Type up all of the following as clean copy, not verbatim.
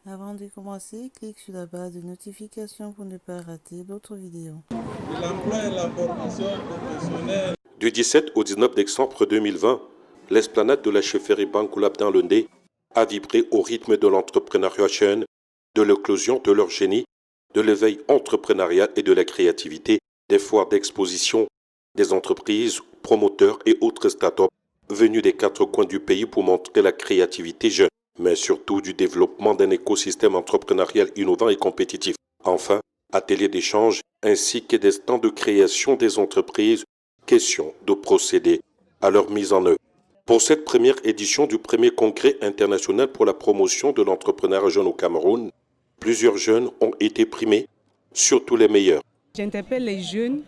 Avant de commencer, clique sur la barre de notification pour ne pas rater d'autres vidéos. L'emploi et la formation professionnelle. Du 17 au 19 décembre 2020, l'esplanade de la chefferie Bangoulap dans le Ndé a vibré au rythme de l'entrepreneuriat jeune, de l'éclosion de leur génie, de l'éveil entrepreneurial et de la créativité, des foires d'exposition, des entreprises, promoteurs et autres start-up venus des quatre coins du pays pour montrer la créativité jeune, mais surtout du développement d'un écosystème entrepreneurial innovant et compétitif. Enfin, ateliers d'échange ainsi que des stands de création des entreprises, question de procéder à leur mise en œuvre. Pour cette première édition du premier congrès international pour la promotion de l'entrepreneuriat jeune au Cameroun, plusieurs jeunes ont été primés, surtout les meilleurs. J'interpelle les jeunes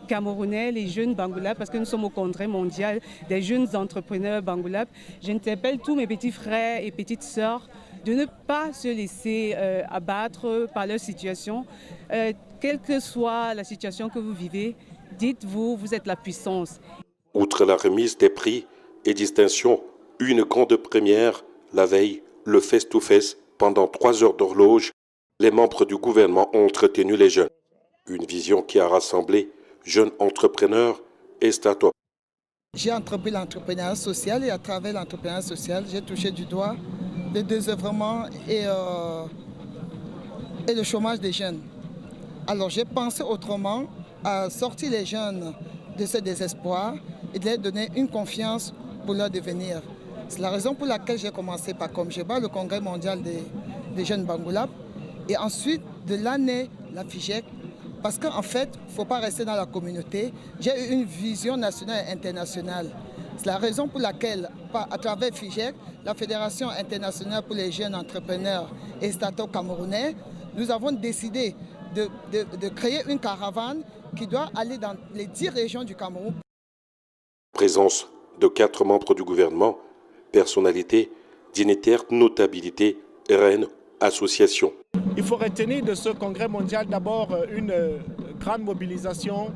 Camerounais, les jeunes Bangoulap, parce que nous sommes au congrès mondial des jeunes entrepreneurs Bangoulap. J'interpelle tous mes petits frères et petites sœurs de ne pas se laisser abattre par leur situation. Quelle que soit la situation que vous vivez, dites-vous, vous êtes la puissance. Outre la remise des prix et distinctions, une grande première, la veille, le face-to-face, pendant 3 heures d'horloge, les membres du gouvernement ont entretenu les jeunes. Une vision qui a rassemblé jeunes entrepreneurs et start-up. J'ai entrepris l'entrepreneuriat social et à travers l'entrepreneuriat social, j'ai touché du doigt le désœuvrement et le chômage des jeunes. Alors j'ai pensé autrement à sortir les jeunes de ce désespoir et de leur donner une confiance pour leur devenir. C'est la raison pour laquelle j'ai commencé par Comgeba, le congrès mondial des jeunes Bangoulap, et ensuite de l'année la FIGEC. Parce qu'en fait, il ne faut pas rester dans la communauté. J'ai eu une vision nationale et internationale. C'est la raison pour laquelle, à travers FIGEC, la Fédération internationale pour les jeunes entrepreneurs et start-up camerounais, nous avons décidé de créer une caravane qui doit aller dans les 10 régions du Cameroun. Présence de 4 membres du gouvernement, personnalités, dignitaires, notabilités, reines, associations. Il faut retenir de ce congrès mondial d'abord une grande mobilisation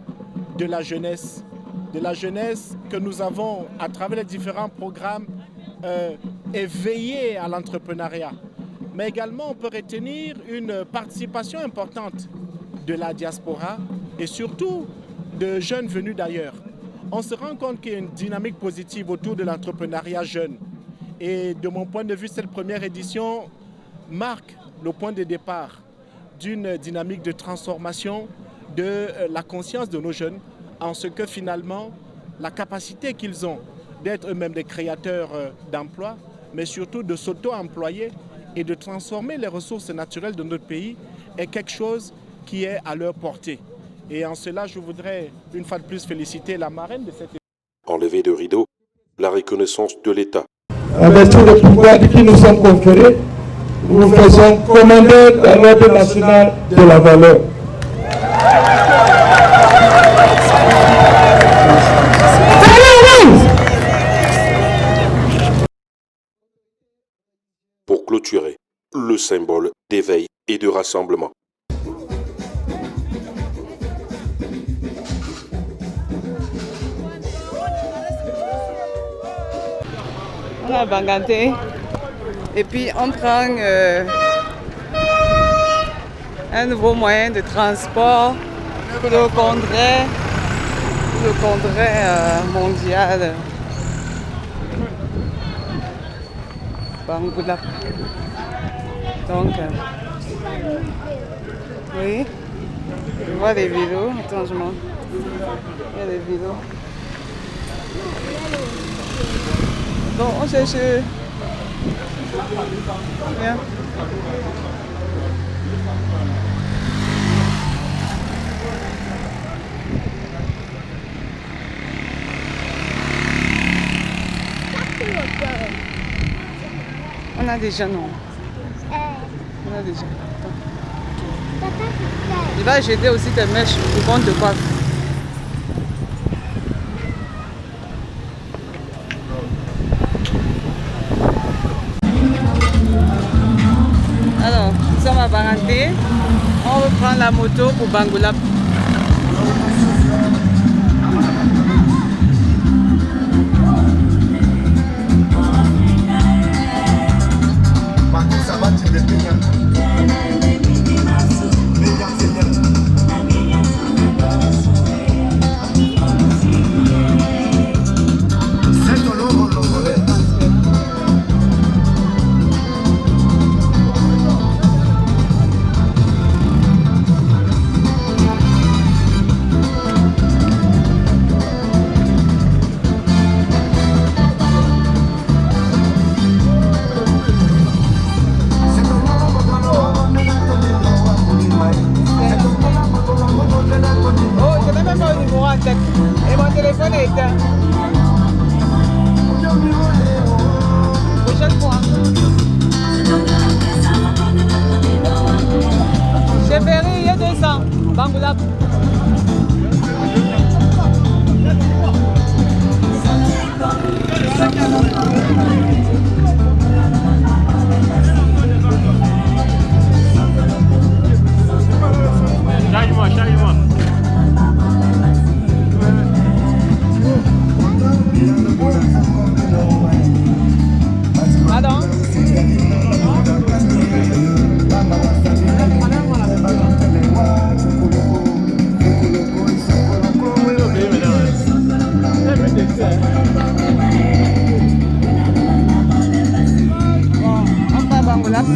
de la jeunesse que nous avons à travers les différents programmes éveillés à l'entrepreneuriat. Mais également on peut retenir une participation importante de la diaspora et surtout de jeunes venus d'ailleurs. On se rend compte qu'il y a une dynamique positive autour de l'entrepreneuriat jeune. Et de mon point de vue, cette première édition marque le point de départ d'une dynamique de transformation de la conscience de nos jeunes en ce que finalement la capacité qu'ils ont d'être eux-mêmes des créateurs d'emplois, mais surtout de s'auto-employer et de transformer les ressources naturelles de notre pays est quelque chose qui est à leur portée. Et en cela, je voudrais une fois de plus féliciter la marraine de cette émission. Enlevé de rideau, la reconnaissance de l'État. Avec tout le pouvoir qui nous sont conférés, nous faisons commander dans l'ordre national de la valeur. Pour clôturer, le symbole d'éveil et de rassemblement. On a Banganté et puis on prend un nouveau moyen de transport pour le congrès mondial Bangoulap. Donc, oui, je vois des vidéos. Attends, je montre. Il y a des vidéos. Donc, on cherche. Viens. On a déjà, non? On a déjà. Il va jeter aussi tes mèches pour vendre de quoi. Alors, nous sommes à Banganté. On reprend la moto pour Bangoulap. Ça va, tu hein. Prochaine fois. Chefferie, il y a 200. Bangoulap. Charge-moi. Pardon? Apa Bangoulap?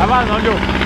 Avance, Anjo.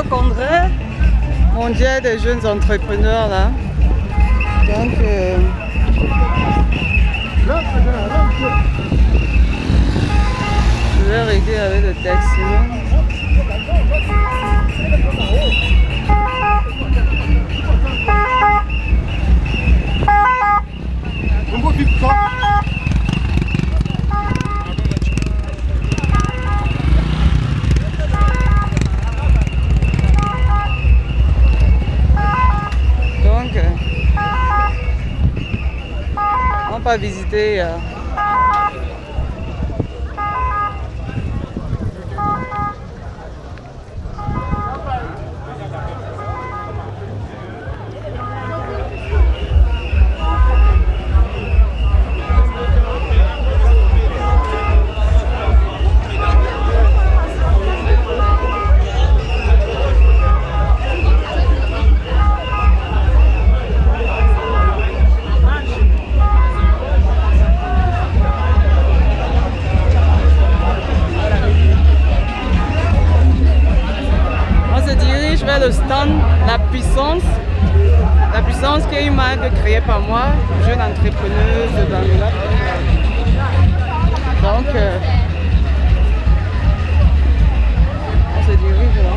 au congrès mondial des jeunes entrepreneurs là. Donc, je vais régler avec le taxi. Donc, on va visiter le stand La Puissance qui est une marque créée par moi, jeune entrepreneuse de Bangoulap. Donc, on se dirige là.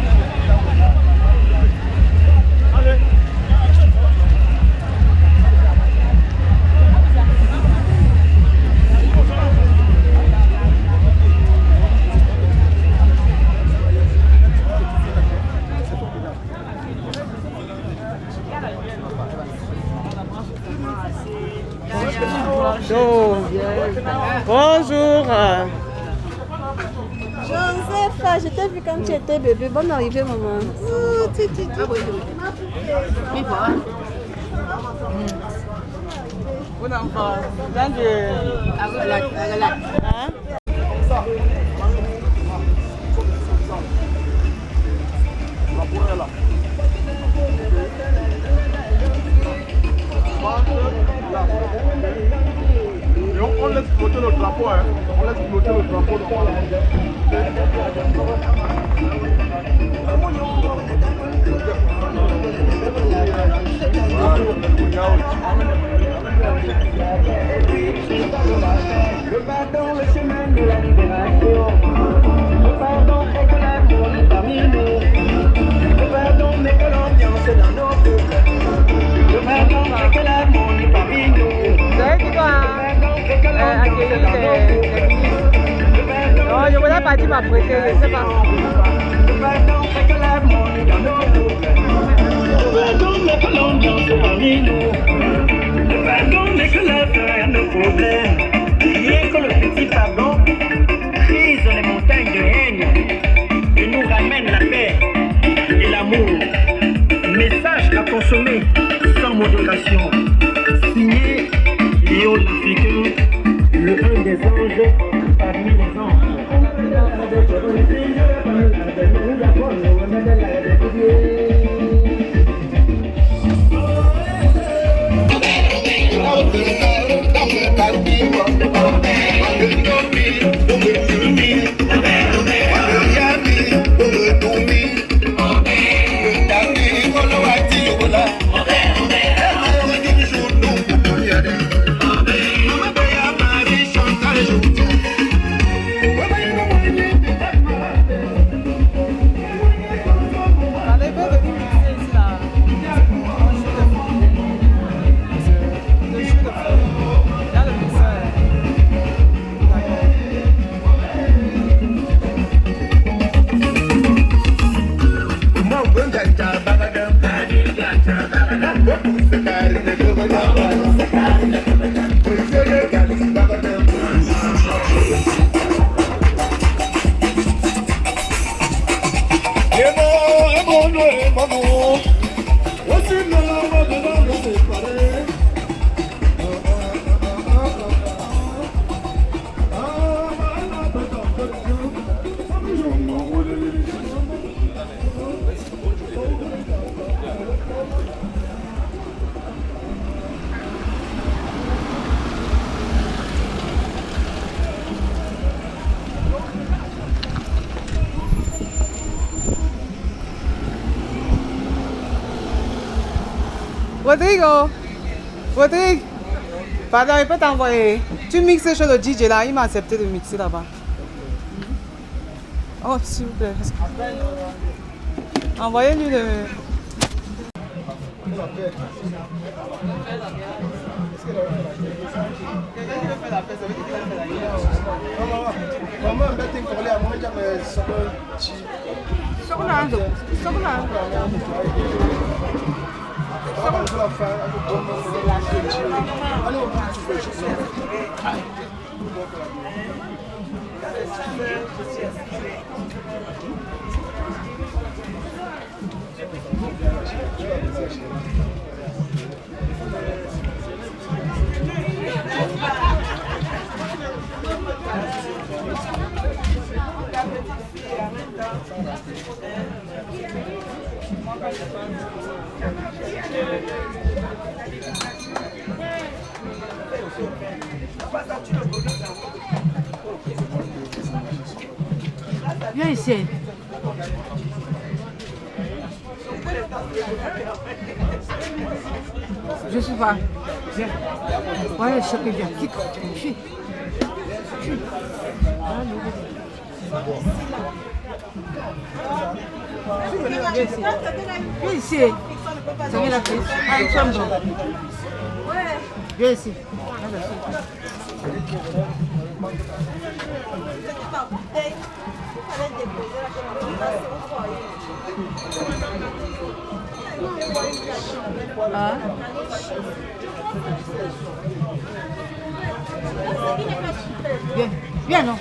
Bonjour. Joseph, je t'ai vu quand tu étais bébé. Bonne arrivée, maman. Bon enfant. On laisse flotter le drapeau, hein. On laisse flotter le drapeau dans Le pardon, le chemin de la libération. Le pardon est que l'amour est parmi nous. Le pardon met que l'ambiance dans nos peuples. Le pardon est que l'amour est parmi nous. Non, je voulais partir m'apprêter, je sais pas. Le pardon est que l'amour est dans nos peuples. Le pardon met que l'ambiance est parmi nous. Le pardon met que la fin à nos problèmes. Rien que le petit pardon brise les montagnes de haine et nous ramène la paix et l'amour. Message à consommer sans modération. Signé Léo l'Africain, le un des anges parmi les anges. Rodrigo! Rodrigo! Pardon, il peut t'envoyer. Tu mixes chez le DJ là, il m'a accepté de mixer là-bas. Oh, s'il vous plaît. Envoyez-lui le... Viens ici. Je suis pas. Viens. Ouais, je suis bien. Quitte. Fuis. Fuis. Viens ici. Ça vient la prise. Ah, chambre. Viens ici. Ah. Viens, viens non.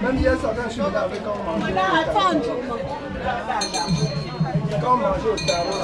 Même hier soir, quand je suis venu avec quand on mangeait quand on mangeait au tarot,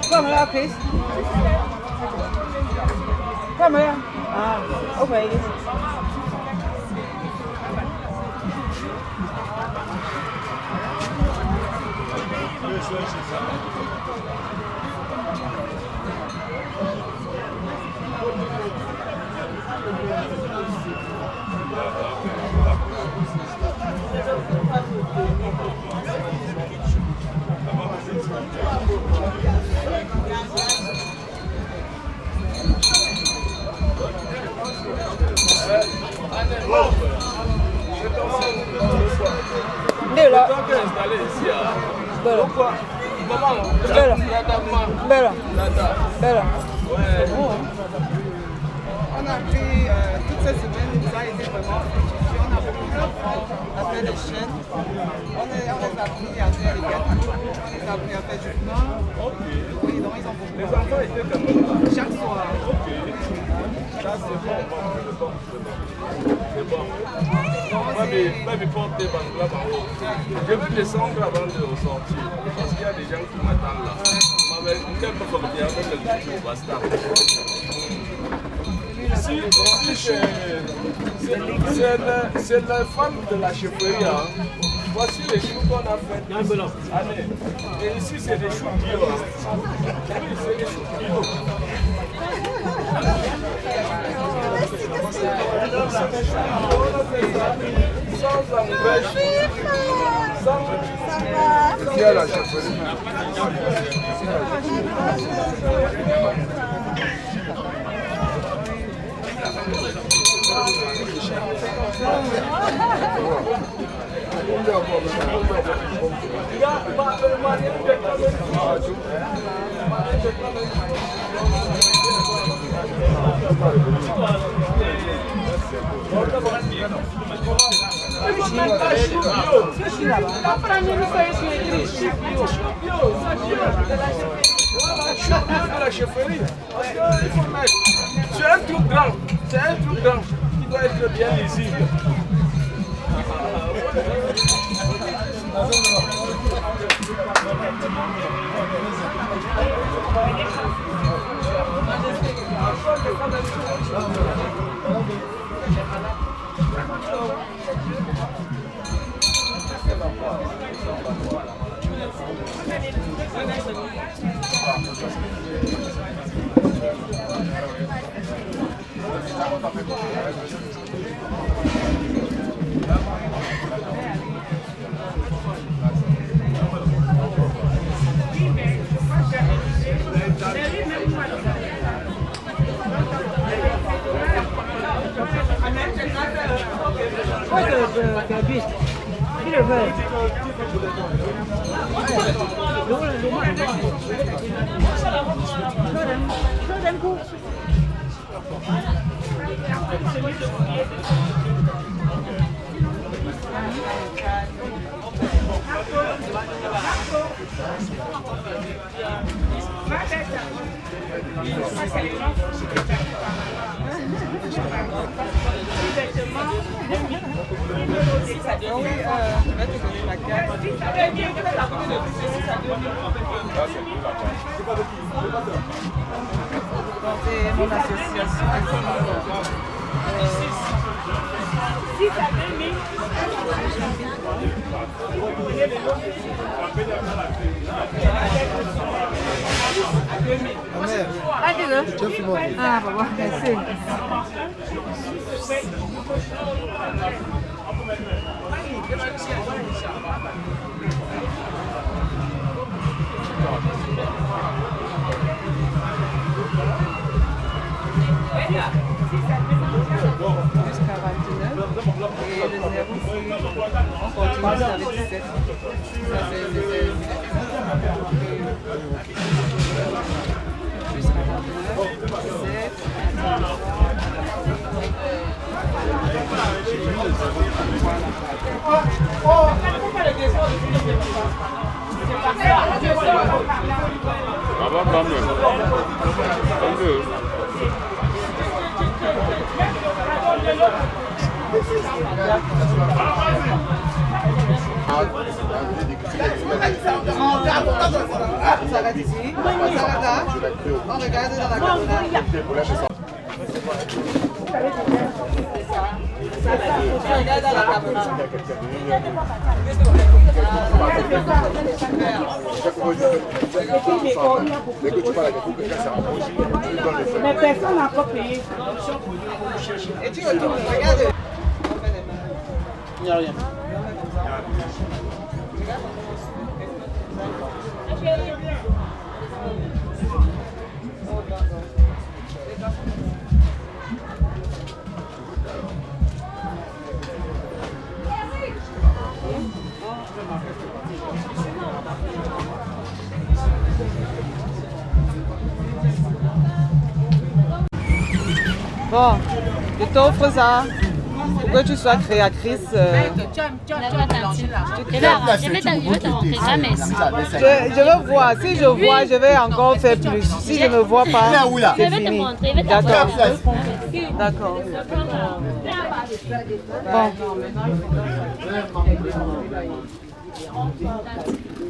Come here, please. Come here. Ah, okay. Bella. Pourquoi? Bella. Bella. Bella. Ouais. On a pris toute cette semaine, ça a été vraiment étudié. On a beaucoup d'enfants à faire des chaînes. On les a appris à faire les gâteaux, on les a appris à faire du pain. Oui, donc ils ont beaucoup. Les enfants étaient comme ça. Chaque soir. Ok. Ça c'est bon. C'est bon. Moi, mes portes des banques là-bas. Je vais descendre avant de ressortir. Parce qu'il y a des gens qui m'attendent là. Mais quel peu comme bien avec le vidéo, basta. C'est la femme de la chefferie. Hein. Voici les choux qu'on a fait. Allez. Et ici, c'est des choux bio. Hein. Oui, c'est des choux bio. Sans empêche. Sans... Qui a la chefferie? C'est un truc grand, c'est un truc grand qui doit être bien lisible. Mon association. Ah, dis-le. Ah, bah, merci. Jusqu'à 29 et le 0 on continue avec 17. Ça c'est le 0. Jusqu'à 29, 17. Ça va quand même. On s'arrête ici, on s'arrête là, on regarde dans la caméra. On regarde dans la caméra. Mais personne n'a pas payé. Et tu retournes, regarde. Il n'y a rien. Bon, je t'offre ça pour que tu sois créatrice. Je veux voir. Si je vois, je vais encore faire plus. Si je ne vois pas, c'est fini. D'accord. D'accord. Bon.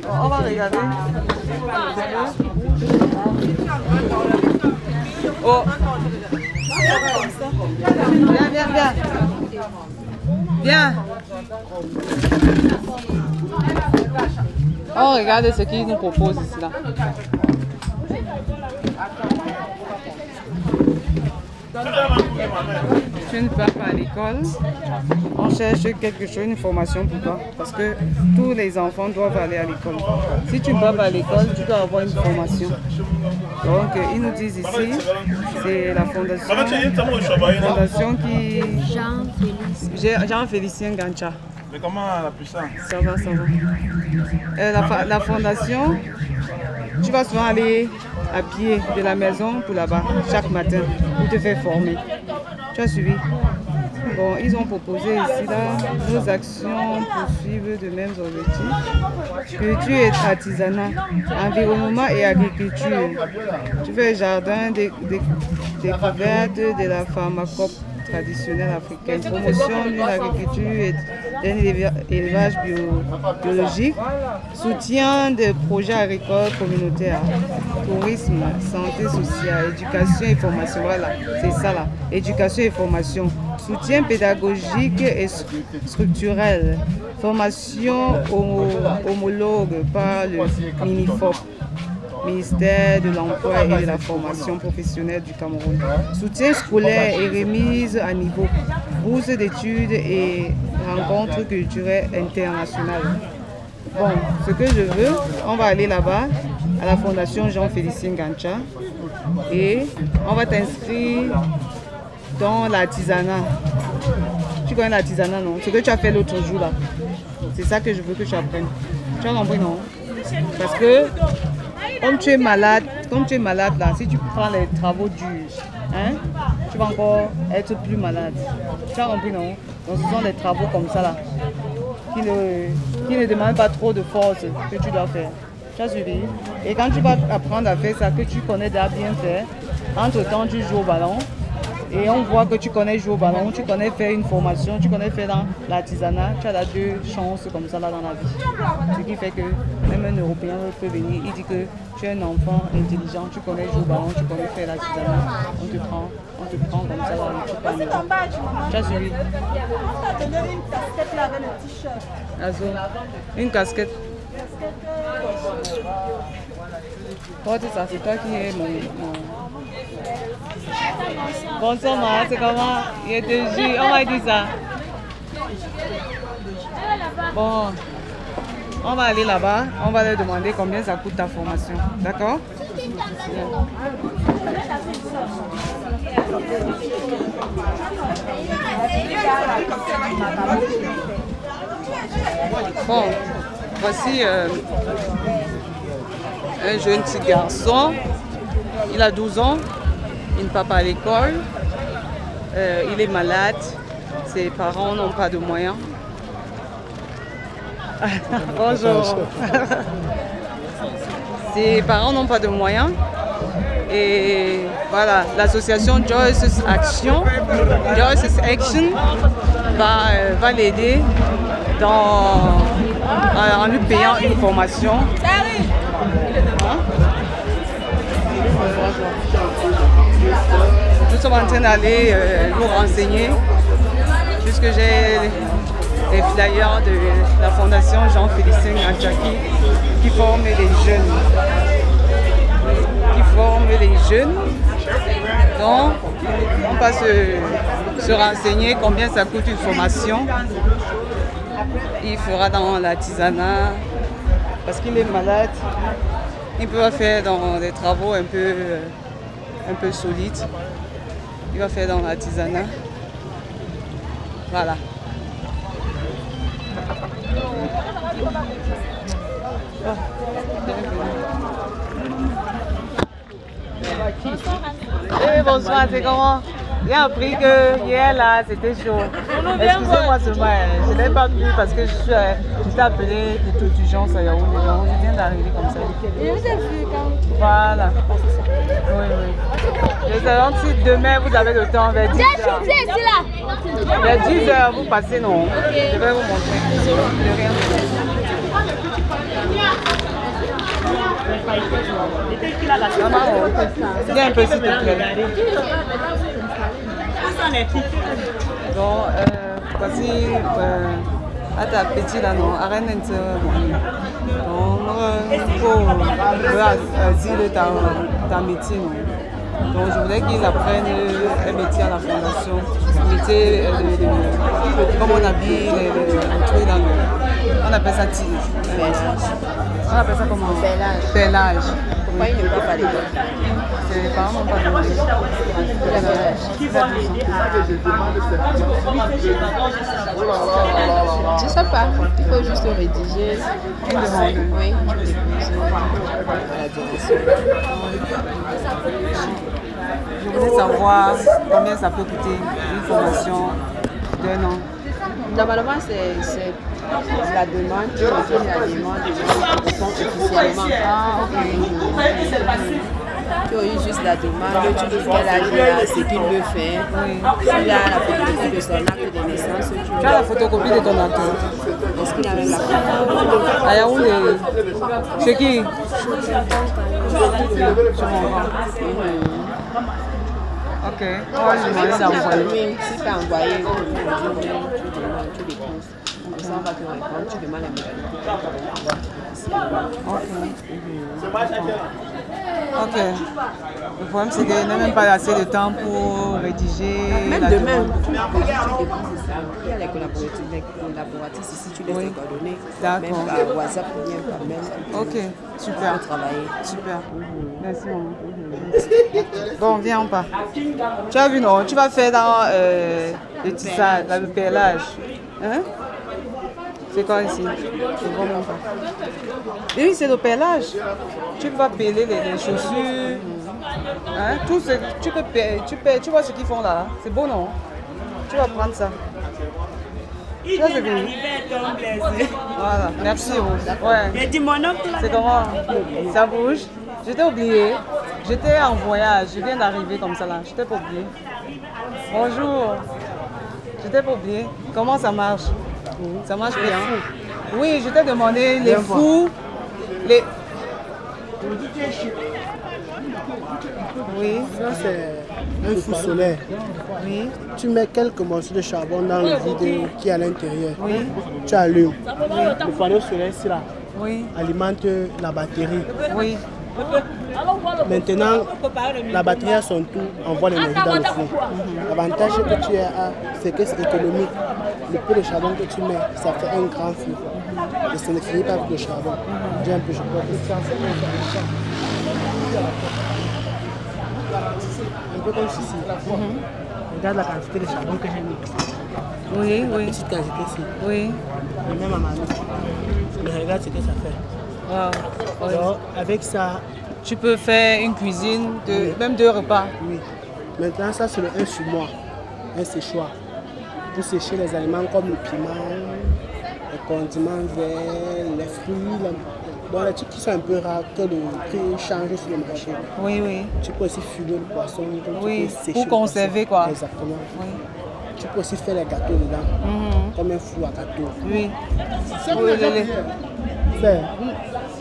On va regarder. Oh. Viens, viens, viens. Viens. Oh, regardez ce qu'il nous propose ici là. Tu ne vas pas à l'école, on cherche quelque chose, une formation pour toi. Parce que tous les enfants doivent aller à l'école. Si tu ne vas pas à l'école, tu dois avoir une formation. Donc, ils nous disent ici, c'est la fondation qui... Jean-Félicien Gancha. Mais comment la puissance? Ça va, ça va. La fondation, tu vas souvent aller à pied de la maison pour là-bas, chaque matin, pour te faire former. Tu as suivi? Bon, ils ont proposé ici, là, nos actions poursuivent de mêmes objectifs. Culture et artisanat, environnement et agriculture. Tu fais jardin, découverte de la pharmacopée traditionnelle africaine, promotion d'une agriculture et d'un élevage biologique, soutien des projets agricoles communautaires, tourisme, santé sociale, éducation et formation. Voilà, c'est ça là, éducation et formation, soutien pédagogique et structurel, formation homologue par le MINIFOP, Ministère de l'Emploi et de la Formation professionnelle du Cameroun. Soutien scolaire et remise à niveau. Bourse d'études et rencontres culturelles internationales. Bon, ce que je veux, on va aller là-bas à la Fondation Jean-Félicien Gancha et on va t'inscrire dans l'artisanat. Tu connais l'artisanat, non? Ce que tu as fait l'autre jour là. C'est ça que je veux que tu apprennes. Tu as compris, non? Parce que comme tu es malade là, si tu prends les travaux durs, hein, tu vas encore être plus malade. Tu as compris, non? Donc ce sont des travaux comme ça là, qui ne demandent pas trop de force que tu dois faire. Tu as suivi? Et quand tu vas apprendre à faire ça, que tu connais déjà bien faire, entre-temps tu joues au ballon. Et on voit que tu connais jouer au ballon, tu connais faire une formation, tu connais faire dans l'artisanat, tu as là 2 chances comme ça là dans la vie. Ce qui fait que même un Européen peut venir, il dit que tu es un enfant intelligent, tu connais jouer au ballon, tu connais faire l'artisanat, on te prend comme ça là, tu peux aller. Tu as suivi? On t'a donné une casquette là avec le t-shirt. Une casquette. Porte ça, c'est toi qui es mon... Bonsoir, ma, c'est comment? Il te jure, on m'a dit ça. Bon, on va aller là-bas, on va leur demander combien ça coûte ta formation. D'accord? Bon, voici un jeune petit garçon. Il a 12 ans. Il ne part pas à l'école, il est malade, ses parents n'ont pas de moyens. Bonjour. Ses parents n'ont pas de moyens et voilà, l'association Joyce's Action va l'aider en lui payant une formation. Nous sommes en train d'aller nous renseigner puisque j'ai les flyers de la Fondation Jean-Félicien Gancha qui forme les jeunes. Donc, on va se renseigner combien ça coûte une formation. Il fera dans l'artisanat parce qu'il est malade. Il peut faire dans des travaux un peu solides. Il va faire dans l'artisanat. Voilà. Bonsoir, c'est comment? J'ai appris que hier là c'était chaud. Excusez-moi seulement, je n'ai pas pu parce que j'étais appelée de toute urgence à Yaoundé. Donc je viens d'arriver comme ça. Et vous avez vu quand? Voilà. Oui. J'espère si demain vous avez le temps vers 10h. Vers 10h vous passez, non? Je vais vous montrer. De rien. Viens un peu s'il te plaît. Donc, voici à ta petite là, non, arrête un peu. Donc, il faut dire ta métier, non. Donc, je voulais qu'ils apprennent un métier à la fondation. Un métier comme on habille les trucs là. On appelle ça on appelle ça comment? Pellage. Pourquoi il ne peut pas l'école? C'est les parents n'ont pas de Je sais pas, il faut juste rédiger. Une demande. Oui, déposer à la direction. Je voulais savoir combien ça peut coûter une formation d'un an. Normalement, c'est la demande, tu reviens la demande, tu réponds officiellement. Ah, ok. Tu as eu juste la demande, tu dis quel âge il a, ce qu'il veut faire. Il a la photocopie de son acte de naissance. Tu as la photocopie de ton acte? Est-ce qu'il a même la photocopie? À Yaoundé. C'est qui? Ok. Moi, je vais t'envoyer. Si tu as envoyé, tu déposes. Comme ça, on va te répondre, tu demandes la modalité. Ok. Le problème, c'est qu'il n'a même pas assez de temps pour rédiger. Même demain, tu déposes ça. Il y a les collaboratrices ici, tu laisses les coordonnées. D'accord. Même par WhatsApp ou bien par mail. Ok, super. Pour travailler. Super. Merci, maman. Bon, viens, on part. Tu as vu, non? Tu vas faire dans le tissage, le perlage. Hein? C'est quoi ici? C'est vraiment pas. Oui, c'est le perlage. Tu vas peler les chaussures. Hein? Tout ce, tu vois ce qu'ils font là? C'est beau, non? Tu vas prendre ça. Ça, c'est bien. Voilà, merci. Ouais. C'est comment? Ça bouge? Je t'ai oublié. J'étais en voyage. Je viens d'arriver comme ça là. Je t'ai pas oublié. Bonjour. Je t'ai pas oublié. Comment ça marche? Ça marche bien. Oui, je t'ai demandé les fous. Les... Oui. Ça, c'est un fou solaire. Oui. Tu mets quelques morceaux de charbon dans le vide qui est à l'intérieur. Oui. Tu allumes. Oui. Le panneau solaire, ici, là, alimente la batterie. Oui. Maintenant, la batterie à son tour envoie l'énergie dans le fond. L'avantage que tu as, c'est que c'est économique. Le peu de charbon que tu mets, ça fait un grand feu. Et ça ne finit pas avec le charbon. Dis un peu, je crois que c'est un peu comme ceci. Regarde la quantité de charbon que j'ai mis. Oui, oui. Petite quantité ici. Oui. Et même à ma main. Mais regarde ce que ça fait. Wow. Alors, avec ça, tu peux faire une cuisine de même 2 repas. Oui. Maintenant, ça, c'est le 1 sur moi, un séchoir. Pour sécher les aliments comme le piment, les condiments verts, les fruits, bon, les trucs qui sont un peu rares, que le prix change sur le marché. Oui, oui. Tu peux aussi fumer le poisson. Oui, tu peux sécher pour conserver quoi. Exactement. Oui. Tu peux aussi faire les gâteaux dedans, comme un four à gâteau. Oui. C'est oui,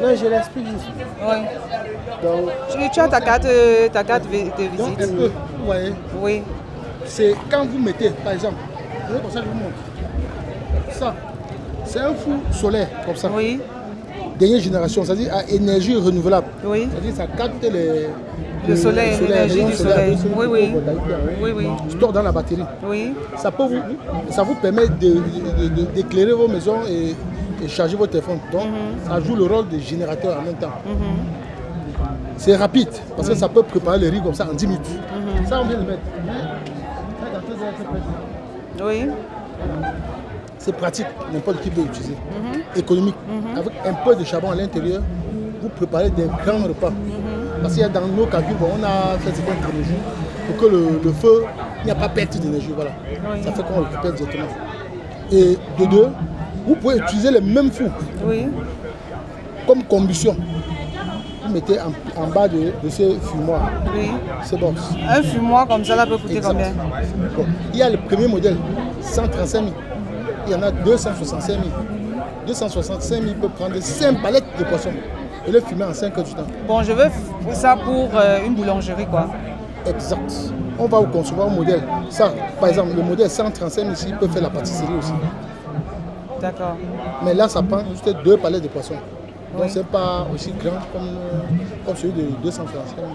non, je l'explique ici. Oui. Donc, tu as ta carte de visite. Donc, un peu, vous voyez. Oui. C'est quand vous mettez, par exemple, comme ça, je vous montre. Ça, c'est un four solaire, comme ça. Oui. Dernière génération, c'est-à-dire à énergie renouvelable. Oui. C'est-à-dire ça capte le soleil, l'énergie du soleil. Oui, oui. Oui, oui. Store dans la batterie. Oui. Ça vous permet d'éclairer vos maisons et charger votre téléphone. Donc, ça joue le rôle de générateur en même temps. C'est rapide, parce que ça peut préparer le riz comme ça en 10 minutes. Ça, on vient de mettre. Oui. C'est pratique, n'importe qui peut utiliser. Économique. Avec un peu de charbon à l'intérieur, vous préparez des grands repas. Parce qu'il y a dans nos calculs, on a fait certaines énergies pour que le feu, il n'y a pas perte d'énergie. Voilà. Oui. Ça fait qu'on récupère directement. Et de deux, vous pouvez utiliser le même four comme combustion. Vous mettez en bas de ce fumoir. Oui. C'est bon. Un fumoir comme ça, là, peut coûter combien? Bon. Il y a le premier modèle, 135 000. Il y en a 265 000. 265 000 peut prendre 5 palettes de poissons et le fumer en 5 heures du temps. Bon, je veux ça pour une boulangerie, quoi. Exact. On va vous concevoir un modèle. Ça, par exemple, le modèle 135 000 ici peut faire la pâtisserie aussi. D'accord. Mais là, ça prend juste 2 palettes de poissons. Donc, ce n'est pas aussi grand comme celui de 265 000.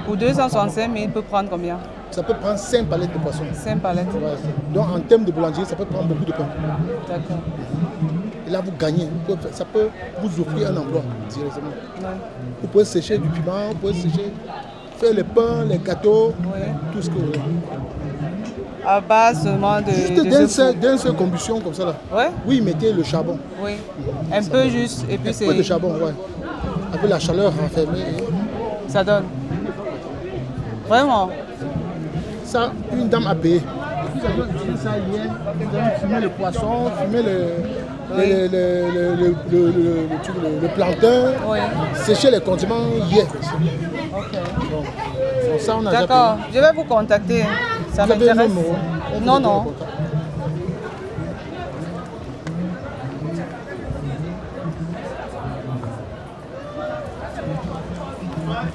Pour 265 000, il peut prendre combien? Ça peut prendre 5 palettes de poissons. 5 palettes. Ouais. Donc, en termes de boulangerie, ça peut prendre beaucoup de pain. D'accord. Et là, vous gagnez. Ça peut vous offrir un emploi directement. Ouais. Vous pouvez sécher du piment, vous pouvez sécher, faire les pains, les gâteaux, tout ce que vous voulez. à base seulement de... Juste d'un seul combustion comme ça là. Ouais. Oui, mettez le charbon. Oui, un peu juste. Et puis c'est... Un peu de charbon, ouais. Avec la chaleur renfermée. Ça donne. Vraiment. Ça, une dame a payé. Et puis ça doit utiliser ça hier. Vous allez fumer le poisson, fumer le plancton, oui. Sécher les condiments hier. Ok. Bon, ça, on a d'accord, je vais vous contacter. Ça m'intéresse. Non, non.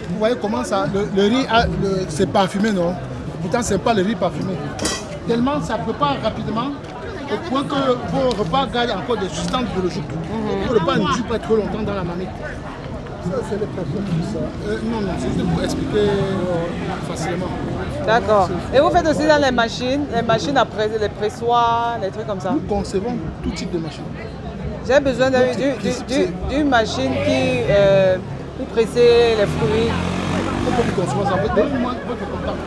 Vous voyez comment ça, le riz, c'est parfumé, non? Pourtant, ce n'est pas le riz parfumé. Tellement ça prépare rapidement, au point que vos repas gardent encore des substances biologiques. Vos repas ne durent pas trop longtemps dans la marmite. Ça, c'est le problème de ça. Non, c'est juste pour expliquer facilement. D'accord. Et vous faites aussi dans les machines après, les pressoirs, les trucs comme ça? Nous concevons tout type de machine. J'ai besoin d'une machine qui pour presser les fruits. Comment vous concevez ça? Donnez-moi votre contact.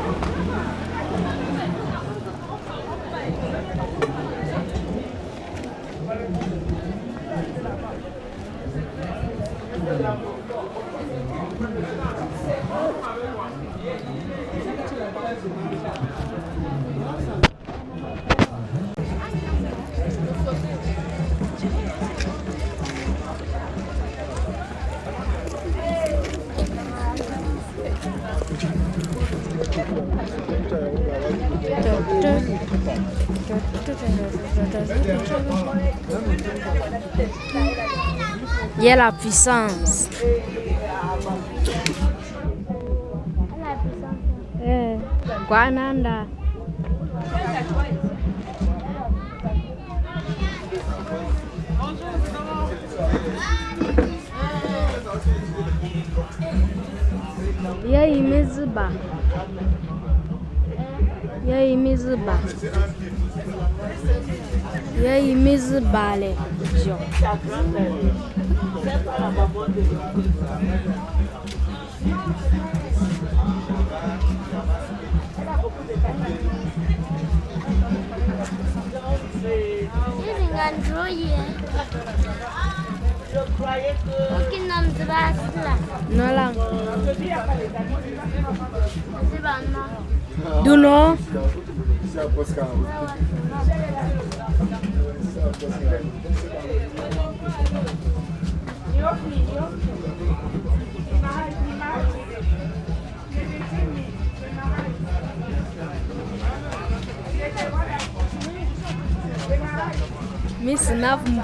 Il y a la puissance. Guananda. Ya imiziba. Ya imiziba. Ya imiziba le. Nolang. Duno. Miss Navmu.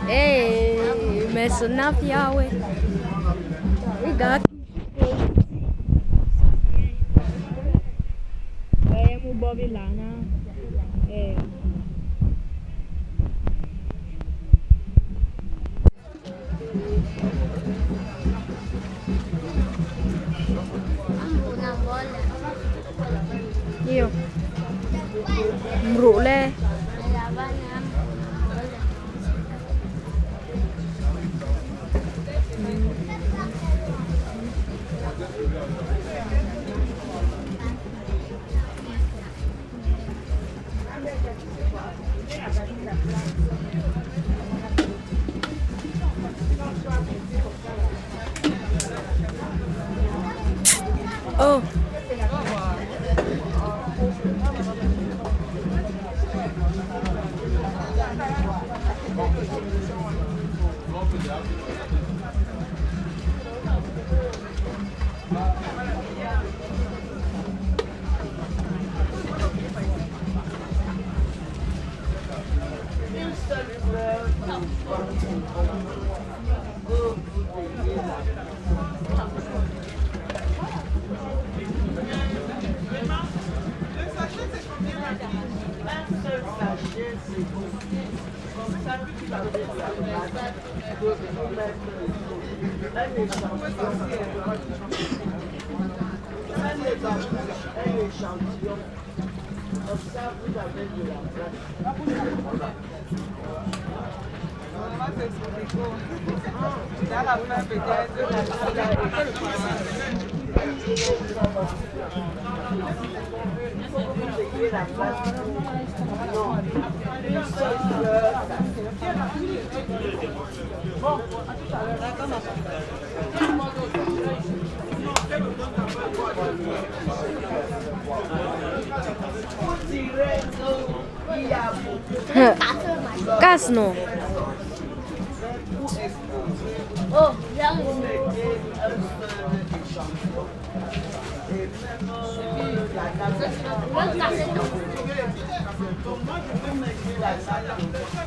Hey, Miss Naviawe. We got. Bobby Lana. Io. Mrule. Oh. Casse non. Oh, j'arrive.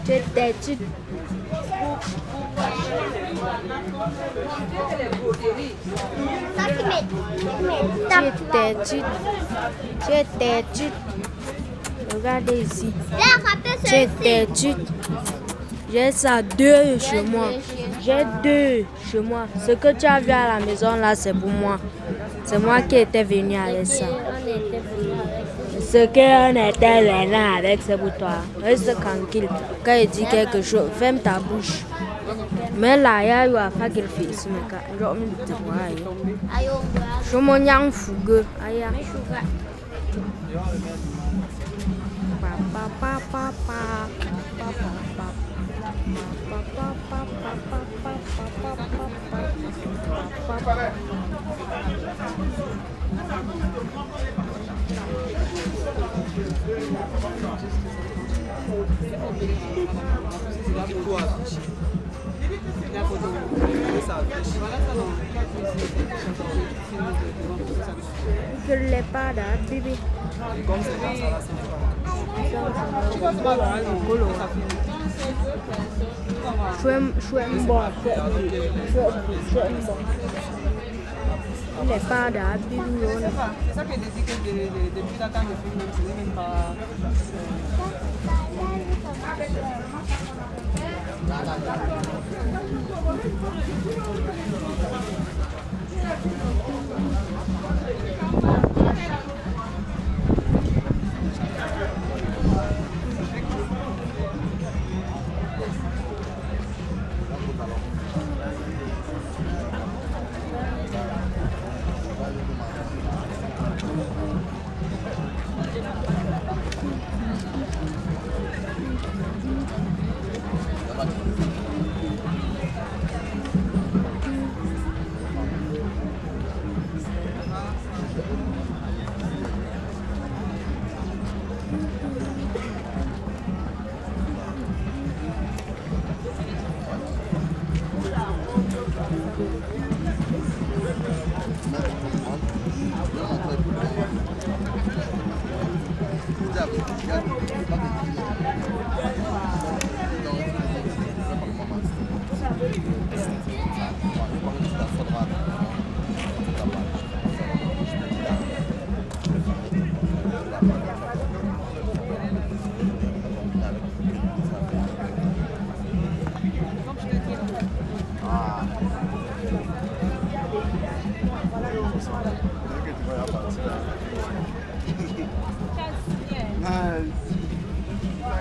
Tu t'es-tu? Regardez ici. Tu t'es-tu? J'ai ça 2 chez moi. J'ai 2 chez moi. Ce que tu as vu à la maison là, c'est pour moi. C'est moi qui étais venu avec ça. Ce qu'on était venu avec, c'est pour toi. Reste tranquille. Quand il dit quelque chose, ferme ta bouche. Mais là, il y a eu à faire qu'il fait. Je suis mon fougueux. Je ne l'ai pas là, bébé. Il n'est pas là, bébé. C'est ça que je dis que depuis là, quand je filme, je n'ai même pas.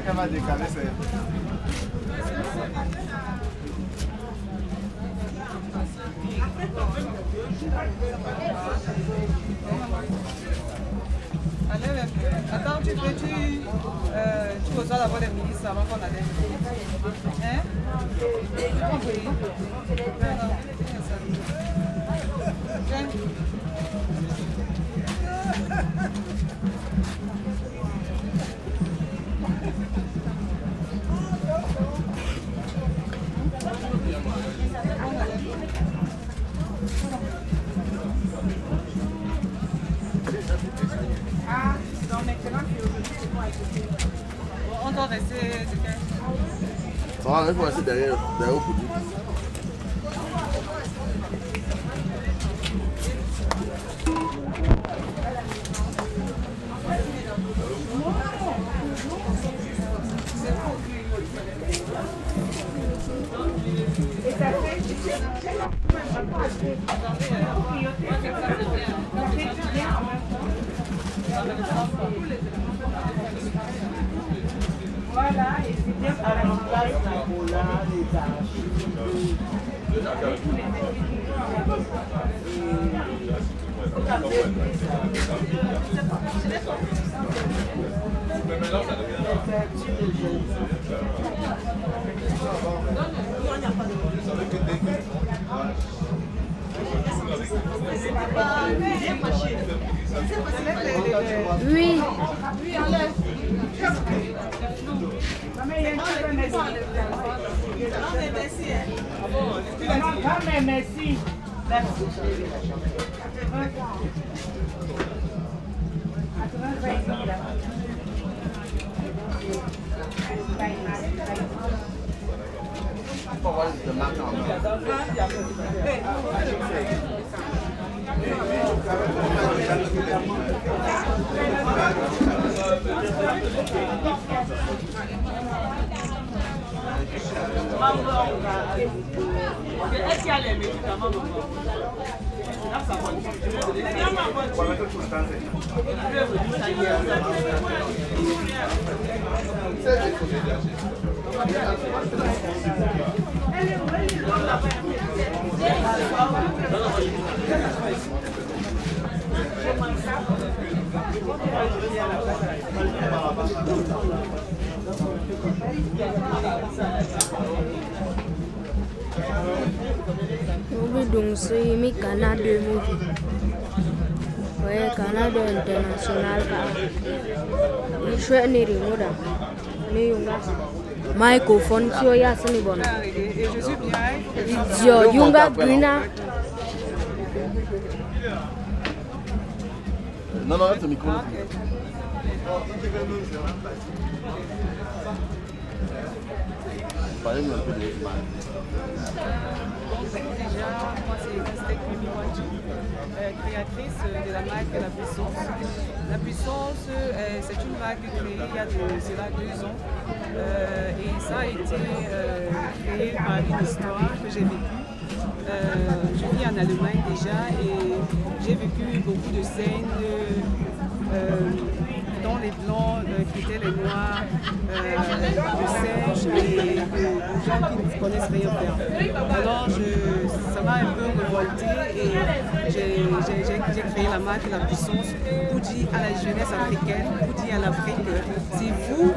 Elle va décaler, c'est... Allez, attends, tu reçois d'abord les ministres avant qu'on allait. Hein? Tu compris? Ah, donc maintenant, on doit rester... Ça va, il faut rester derrière au produit. Voilà, et c'est bien à la place d'Angola, les archives. Oui. Merci. Est-ce qu'il y a les médicaments? Movie donc c'est mi Canada movie. Ouais, Canada international ka. Ni shwe ni remoda. Ni yunga. Microphone tio ya sani bona. Et je suis bien. Idio yunga grina. Non, non, c'est le micro. Parlez-nous un peu de Déjà, moi c'est Christelle Kumiwaji, créatrice de la marque La Puissance. La Puissance, c'est une marque créée il y a cela 2 ans et ça a été créé par une histoire que j'ai vécue. Je vis en Allemagne déjà et j'ai vécu beaucoup de scènes dont les blancs quittaient les noirs, de singes et de gens qui ne connaissent rien faire. Alors ça m'a un peu révolté et j'ai créé la marque La Puissance pour dire à la jeunesse africaine, pour dire à l'Afrique, c'est vous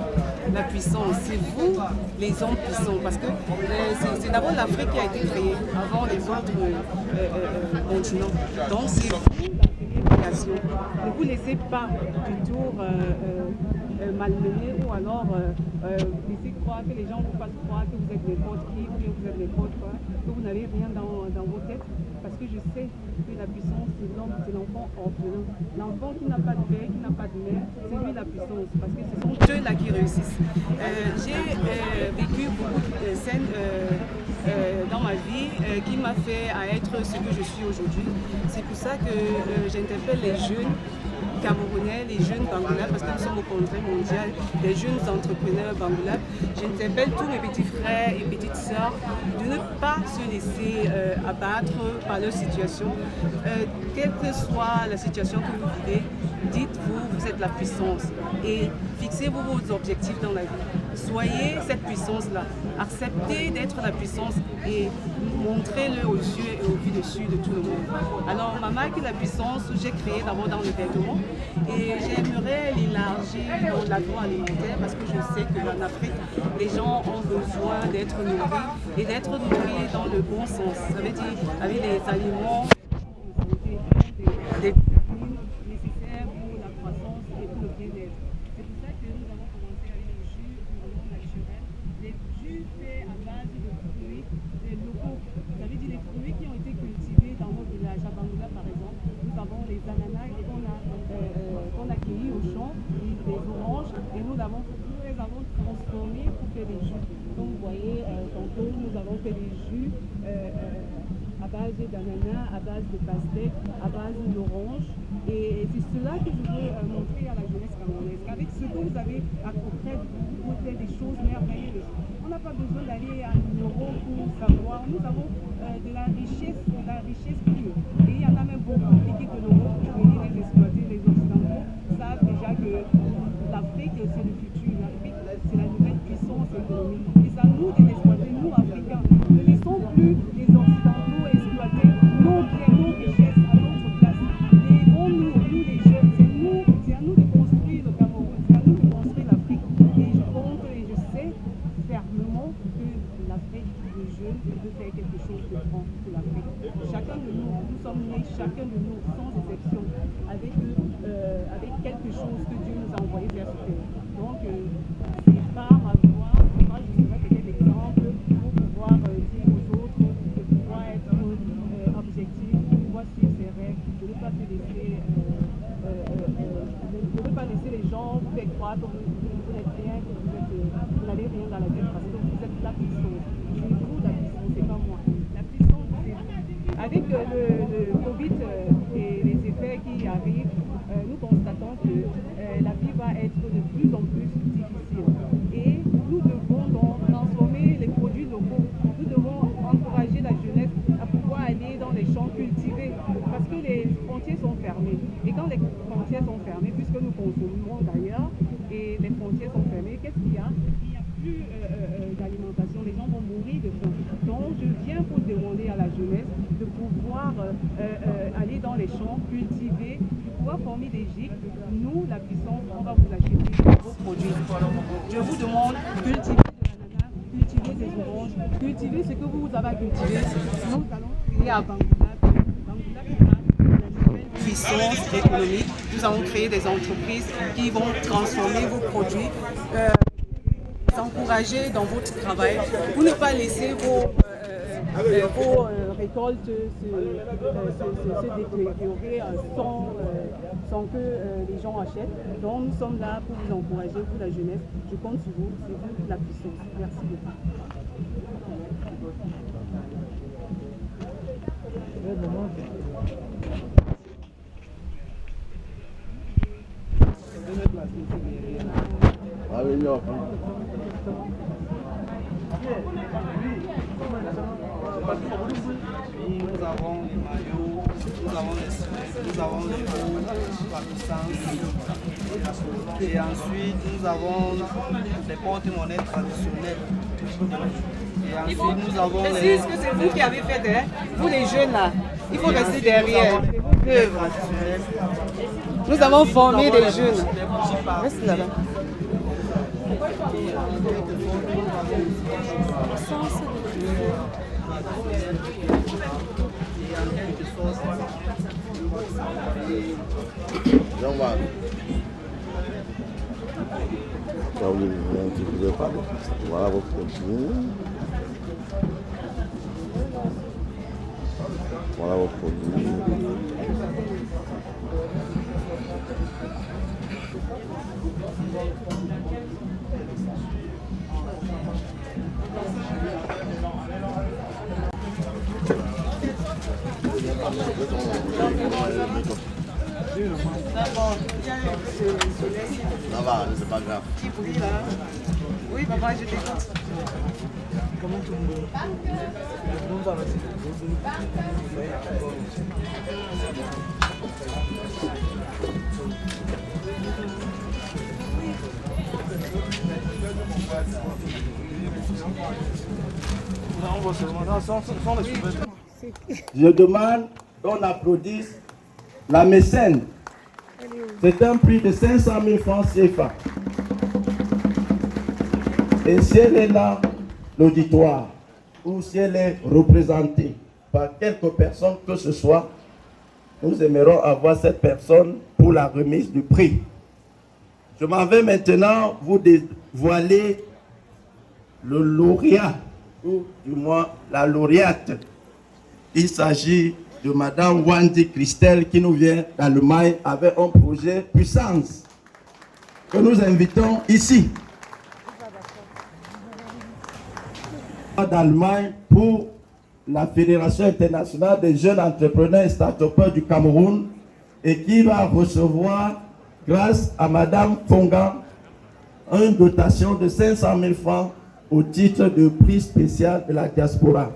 la puissance, c'est vous les hommes puissants, parce que c'est d'abord l'Afrique qui a été créée avant les autres continents. Donc c'est vous la création. Ne vous laissez pas du tout malmener ou alors laisser croire que les gens vous fassent croire que vous êtes n'importe qui ou que vous êtes n'importe quoi, que vous n'avez rien dans vos têtes. Parce que je sais que la puissance, c'est l'homme, c'est l'enfant orphelin. L'enfant qui n'a pas de père, qui n'a pas de mère, c'est lui la puissance. Parce que ce sont eux-là qui réussissent. J'ai vécu beaucoup de scènes dans ma vie qui m'a fait à être ce que je suis aujourd'hui. C'est pour ça que j'interpelle les jeunes Camerounais, les jeunes Bangoulapes, parce que nous sommes au congrès mondial des jeunes entrepreneurs Bangoulapes. J'interpelle tous mes petits frères et petites sœurs de ne pas se laisser abattre par leur situation. Quelle que soit la situation que vous vivez, dites-vous, vous êtes la puissance et fixez-vous vos objectifs dans la vie. Soyez cette puissance-là. Acceptez d'être la puissance et montrez-le aux yeux et au vu dessus de tout le monde. Alors, ma marque La Puissance, j'ai créé d'abord dans le vêtement et j'aimerais l'élargir dans l'agroalimentaire parce que je sais qu'en Afrique, les gens ont besoin d'être nourris et d'être nourris dans le bon sens. Ça veut dire avec des aliments, des vitamines nécessaires pour la croissance et pour le bien-être. C'est pour ça que nous avons commencé avec les jus vraiment naturels, des jus faits à base de fruits locaux. Ça veut dire les fruits qui ont été cultivés dans nos villages. À Bangoula, par exemple, nous avons les ananas qu'on a cueillis au champ, des oranges, et nous les avons transformés pour faire des jus. Donc vous voyez, tantôt nous avons fait des jus à base d'ananas, à base de pastèque, à base d'orange. Et c'est cela que je veux montrer à la jeunesse camerounaise. Avec ce que vous avez auprès de vous, vous faites des choses merveilleuses. On n'a pas besoin d'aller à l'euro pour savoir. Nous avons de la richesse pure. Et il y en a même beaucoup qui quittent l'euro pour venir les exploiter. Les Occidentaux savent déjà que l'Afrique, c'est le futur. L'Afrique, c'est la nouvelle puissance économique. Et c'est à nous de l'exploiter, nous, Africains. Ne laissons plus les Occidentaux exploiter nos biens, nos richesses à notre place. chacun de nous, sans exception, avec quelque chose que Dieu nous a envoyé vers ce terre. Donc, c'est par ma voix, moi je serai peut-être l'exemple pour pouvoir dire aux autres, de pouvoir être objectif, de pouvoir suivre ses règles, de ne pas se laisser, de ne pas laisser les gens vous faire croire que vous n'êtes rien, que vous n'avez rien dans la tête parce que vous êtes la puissance. C'est vous la puissance, c'est pas moi. La puissance, c'est vous. Avec le Covid et les effets qui arrivent, nous constatons que la vie va être de plus en plus difficile. Et nous devons donc transformer les produits locaux. Nous devons encourager la jeunesse à pouvoir aller dans les champs cultivés parce que les frontières sont fermées. Et quand les frontières sont fermées, puisque nous consommons d'ailleurs, et les frontières sont fermées, qu'est-ce qu'il y a? Il n'y a plus d'alimentation, les gens vont mourir de faim. Donc je viens pour demander à la jeunesse de pouvoir aller dans les champs, cultiver, de pouvoir former des gîtes. Nous, la puissance, on va vous acheter vos produits. Je vous demande cultiver de l'ananas, cultiver des oranges, cultiver ce que vous avez cultivé. Nous allons créer à Bangoulap la nouvelle puissance économique. Nous allons créer des entreprises qui vont transformer vos produits, encourager dans votre travail, pour ne pas laisser vos récoltes se détériorer sans que les gens achètent. Donc nous sommes là pour vous encourager, pour la jeunesse. Je compte sur vous, c'est vous la puissance. Merci beaucoup. Nous avons les maillots, nous avons les sweats, nous avons les hauts, la puissance. Et ensuite, nous avons les porte-monnaies traditionnelles. Et ensuite, nous avons les... Est-ce que c'est vous qui avez fait, vous les jeunes là, il faut rester derrière. Nous avons formé des jeunes. Reste là-bas. Jean-Marc. Tu veux parler. Voilà votre produit. Voilà votre produit. Ça va, c'est pas grave. Petit bruit là. Oui, papa, je t'écoute. Comment tout le monde va Je demande qu'on applaudisse la mécène. C'est un prix de 500 000 francs CFA. Et si elle est là, l'auditoire, ou si elle est représentée par quelques personnes que ce soit, nous aimerons avoir cette personne pour la remise du prix. Je m'en vais maintenant vous dévoiler le lauréat, ou du moins la lauréate. Il s'agit de Madame Wendy Christelle qui nous vient d'Allemagne avec un projet Puissance que nous invitons ici. D'Allemagne pour la Fédération internationale des jeunes entrepreneurs et start-upers du Cameroun et qui va recevoir, grâce à Madame Fongan, une dotation de 500 000 francs au titre de prix spécial de la diaspora.